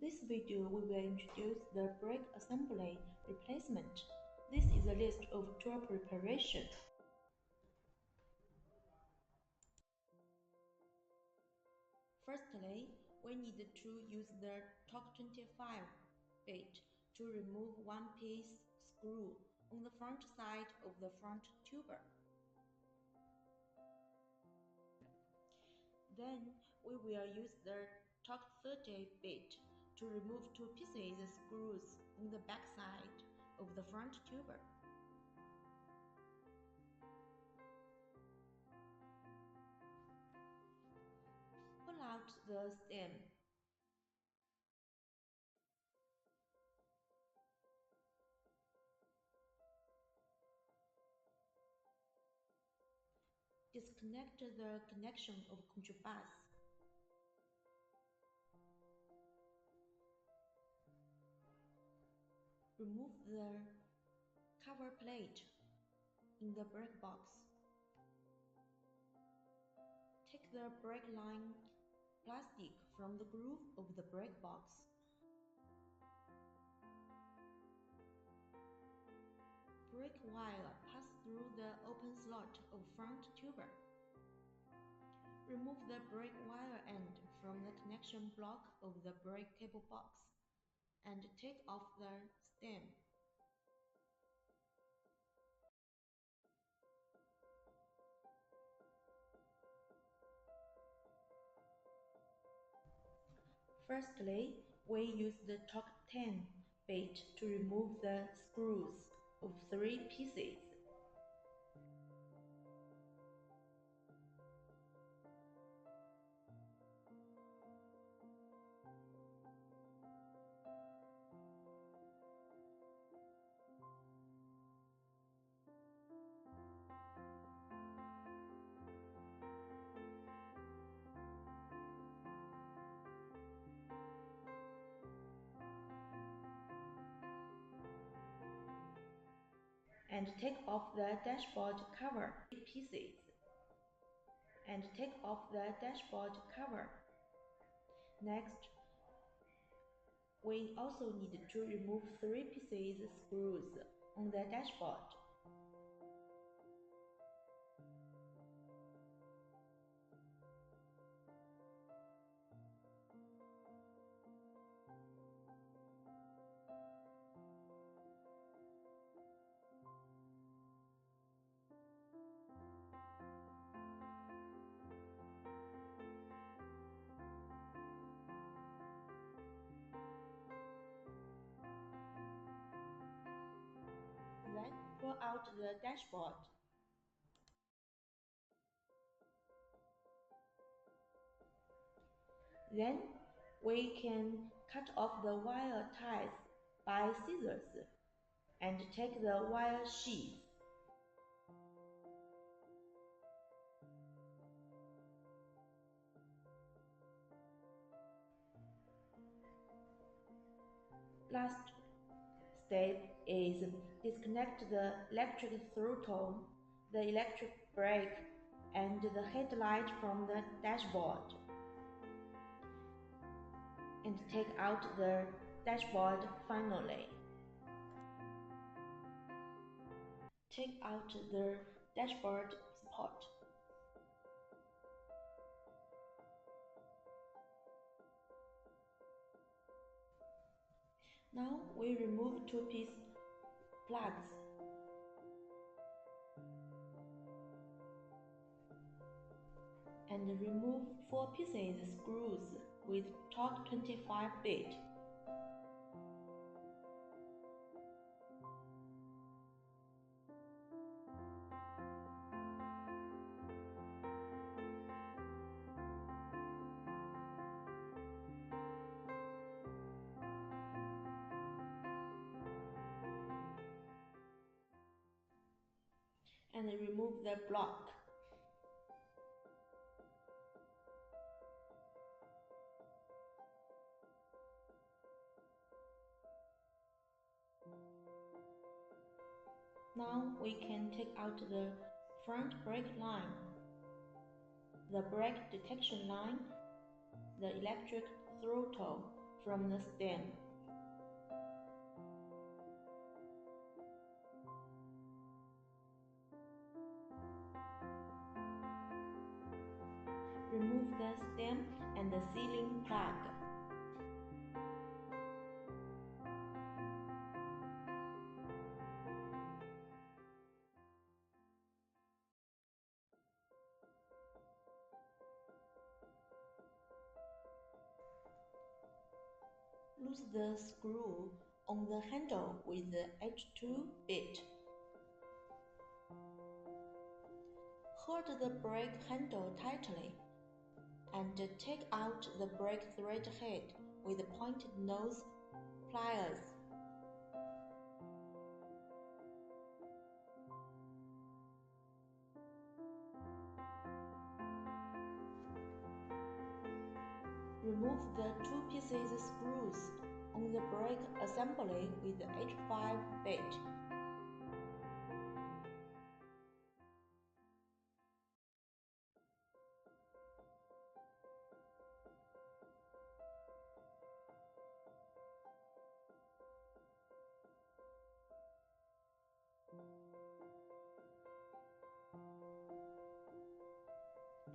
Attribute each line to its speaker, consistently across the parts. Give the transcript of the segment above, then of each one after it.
Speaker 1: This video we will introduce the brake assembly replacement. This is a list of tool preparation. Firstly, we need to use the torque 25 bit to remove one piece screw on the front side of the front tuber. Then we will use the torque 30 bit to remove two pieces screws on the back side of the front tuber. Pull out the stem. Disconnect the connection of control bus. Remove the cover plate in the brake box. Take the brake line plastic from the groove of the brake box. Brake wire pass through the open slot of front tuber. Remove the brake wire end from the connection block of the brake cable box and take off the stem. Firstly, we use the torque 10 bit to remove the screws of 3 pieces. And take off the dashboard cover pieces. And take off the dashboard cover. Next, we also need to remove 3 pieces screws on the dashboard. Then pull out the dashboard. Then we can cut off the wire ties by scissors and take the wire sheath. Last step is disconnect the electric throttle, the electric brake, and the headlight from the dashboard, and take out the dashboard finally. Take out the dashboard support. Now we remove 2-piece plugs. And remove 4 pieces screws with torque 25 bit. And remove the block. Now we can take out the front brake line, the brake detection line, the electric throttle from the stem. Remove the stem and the sealing plug. Loose the screw on the handle with the H2 bit. Hold the brake handle tightly and take out the brake thread head with pointed nose pliers. Remove the two pieces screws on the brake assembly with the H5 bit.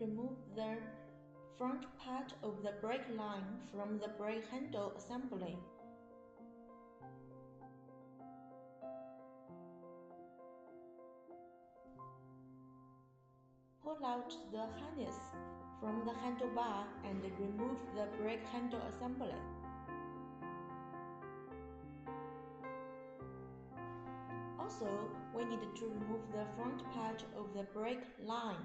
Speaker 1: Remove the front part of the brake line from the brake handle assembly. Pull out the harness from the handlebar and remove the brake handle assembly. Also, we need to remove the front part of the brake line.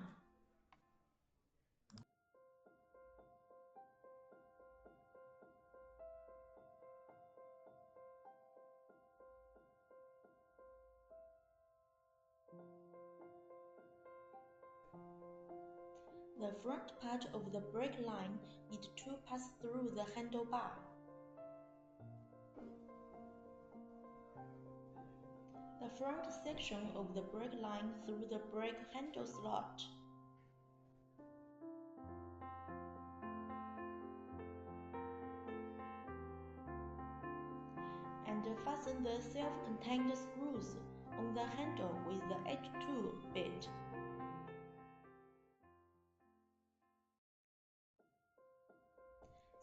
Speaker 1: The front part of the brake line needs to pass through the handlebar. The front section of the brake line through the brake handle slot. And fasten the self-contained screws on the handle with the H2 bit.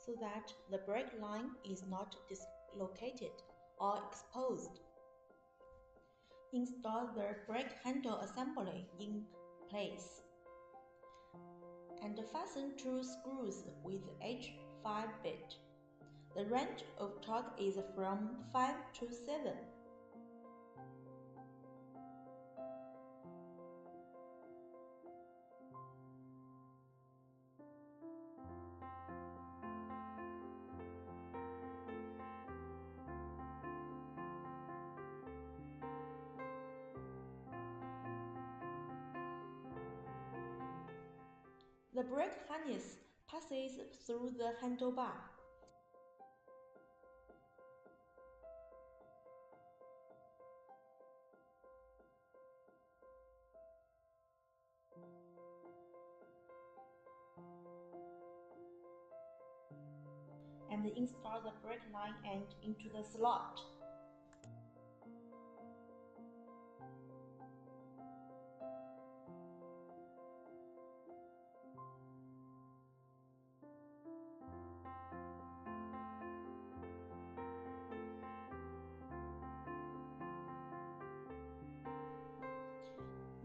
Speaker 1: So that the brake line is not dislocated or exposed. Install the brake handle assembly in place and fasten two screws with H5 bit. The range of torque is from 5 to 7. The brake harness passes through the handlebar. And install the brake line end into the slot.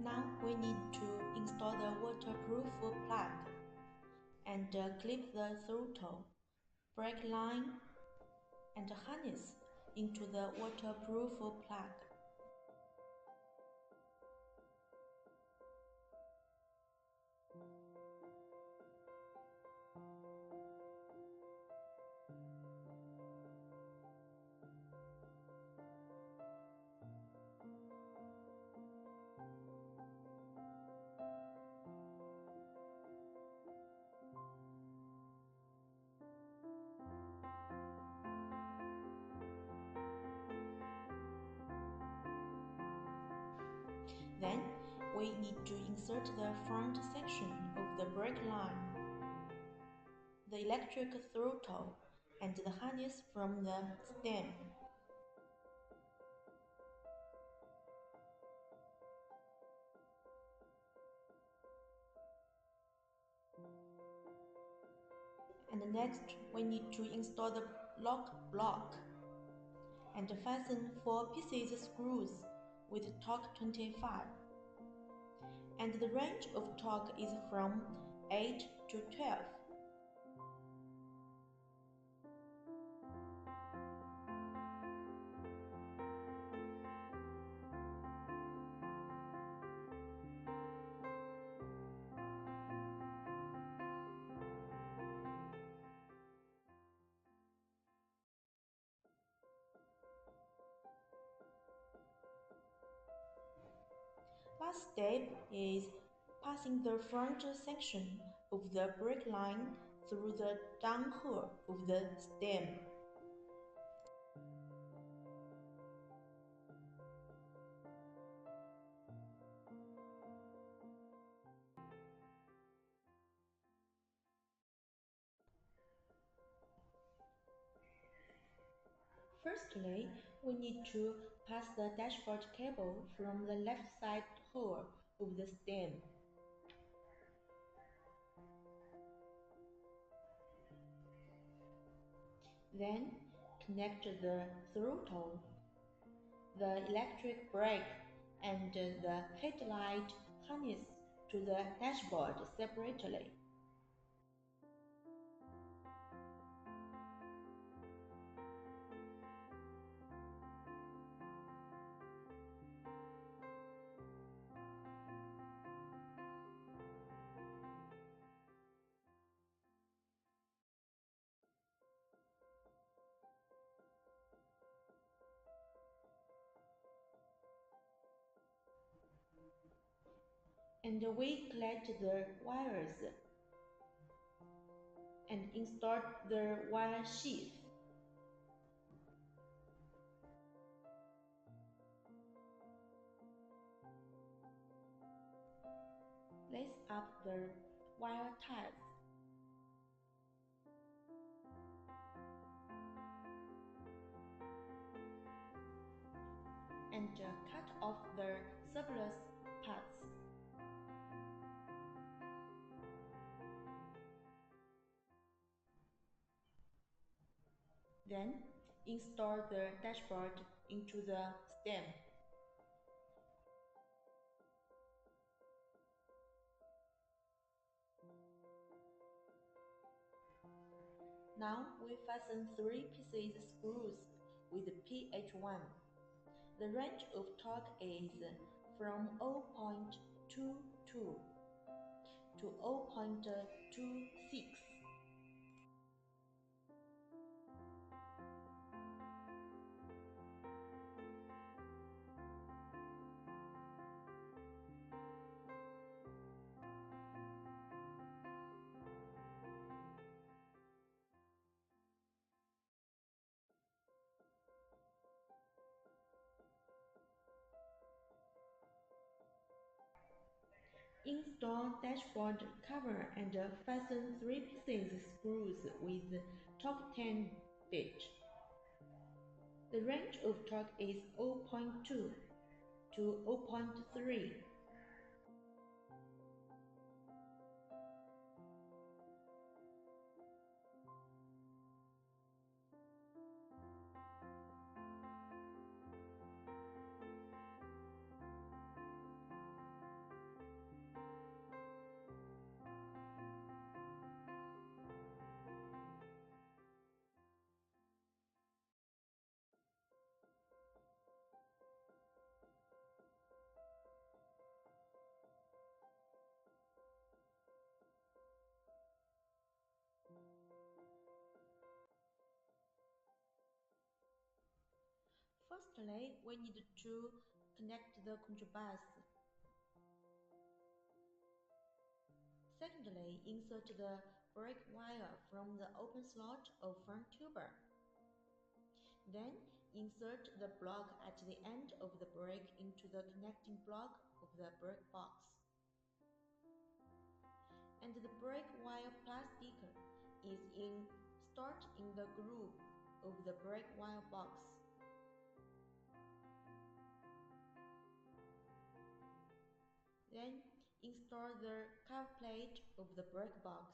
Speaker 1: Now we need to install the waterproof plug and clip the throttle, brake line, and harness into the waterproof plug. Then we need to insert the front section of the brake line, the electric throttle, and the harness from the stem. And next, we need to install the lock block and fasten 4 pieces screws with torque 25. And the range of torque is from 8 to 12. Last step is passing the front section of the brake line through the downhole of the stem. Firstly, we need to pass the dashboard cable from the left side hole of the stem. Then connect the throttle, the electric brake, and the headlight harness to the dashboard separately. And we collect the wires and install the wire sheath. Lace up the wire ties. And cut off the surplus parts. Then install the dashboard into the stem. Now we fasten 3 pieces screws with PH1. The range of torque is from 0.22 to 0.26. Install dashboard cover and fasten 3 pieces screws with torque 10 bit. The range of torque is 0.2 to 0.3. Firstly, we need to connect the contrabass. Secondly, insert the brake wire from the open slot of front tuber. Then, insert the block at the end of the brake into the connecting block of the brake box. And the brake wire plastic is installed Start in the groove of the brake wire box. Then install the cover plate of the brake box.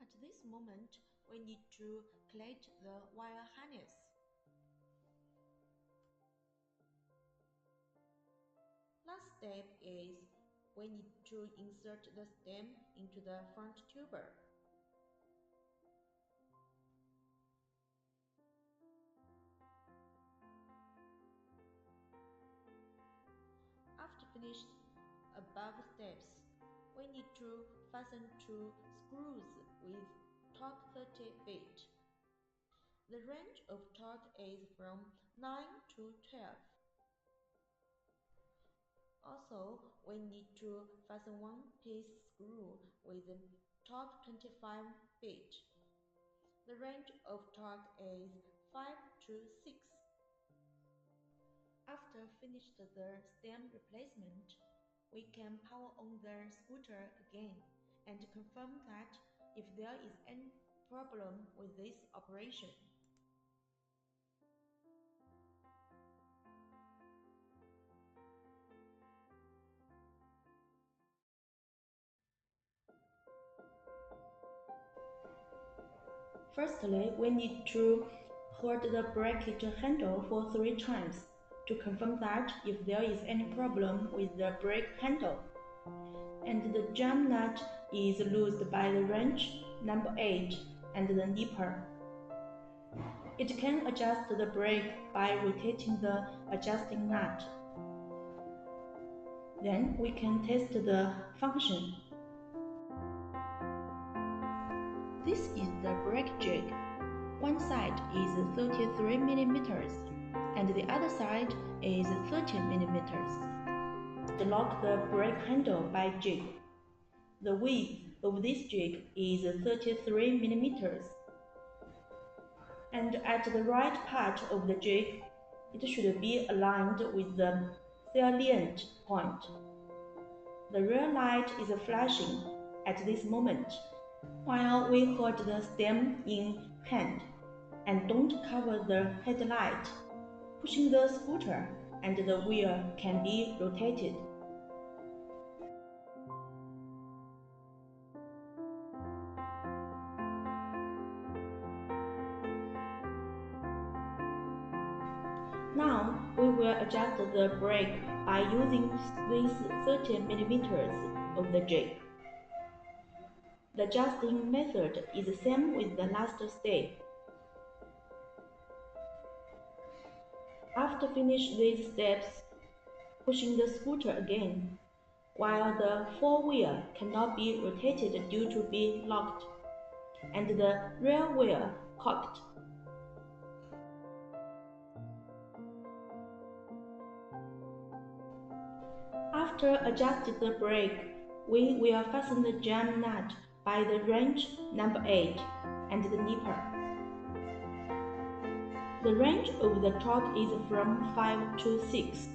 Speaker 1: At this moment, we need to cleat the wire harness. Last step is we need to insert the stem into the front tuber. After finished above steps, we need to fasten two screws with torque 30 feet. The range of torque is from 9 to 12. Also, we need to fasten one piece screw with torque 25 feet. The range of torque is 5 to 6. After finished the stem replacement, we can power on the scooter again and confirm that if there is any problem with this operation. Firstly, we need to hold the brake handle for 3 times to confirm that if there is any problem with the brake handle. And the jam nut is loosed by the wrench number 8 and the nipper. It can adjust the brake by rotating the adjusting nut. Then we can test the function. This is the brake jig. One side is 33 mm and the other side is 30 mm. To lock the brake handle by jig. The width of this jig is 33 mm. And at the right part of the jig, it should be aligned with the salient point. The rear light is flashing at this moment, while we hold the stem in hand and don't cover the headlight. Pushing the scooter and the wheel can be rotated. Now we will adjust the brake by using these 30 mm of the jig. The adjusting method is the same with the last step. After finish these steps, pushing the scooter again, while the forewheel cannot be rotated due to be locked, and the rear wheel cocked. After adjusting the brake, we will fasten the jam nut by the wrench number 8 and the nipper. The range of the torque is from 5 to 6.